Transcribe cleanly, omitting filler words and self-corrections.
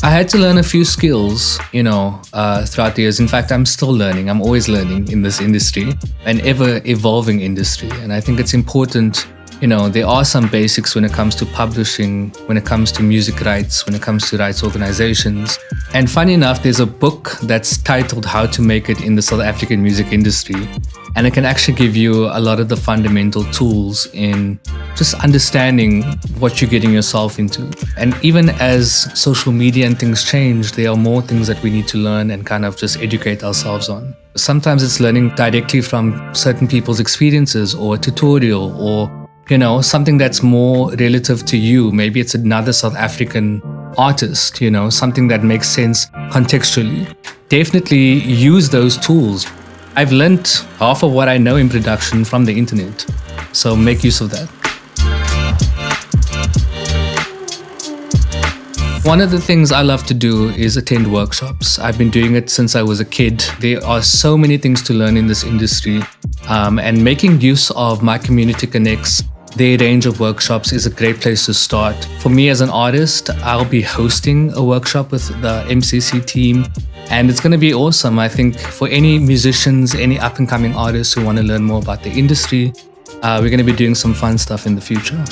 I had to learn a few skills, throughout the years. In fact, I'm still learning. I'm always learning in this industry, an ever evolving industry. And I think it's important, there are some basics when it comes to publishing, when it comes to music rights, when it comes to rights organizations. And funny enough, there's a book that's titled How to Make It in the South African Music Industry. And it can actually give you a lot of the fundamental tools in just understanding what you're getting yourself into. And even as social media and things change, there are more things that we need to learn and kind of just educate ourselves on. Sometimes it's learning directly from certain people's experiences or a tutorial or, something that's more relative to you. Maybe it's another South African artist, something that makes sense contextually. Definitely use those tools. I've learned half of what I know in production from the internet, so make use of that. One of the things I love to do is attend workshops. I've been doing it since I was a kid. There are so many things to learn in this industry, and making use of my community connects. Their range of workshops is a great place to start. For me as an artist, I'll be hosting a workshop with the MCC team, and it's going to be awesome. I think for any musicians, any up-and-coming artists who want to learn more about the industry, we're going to be doing some fun stuff in the future.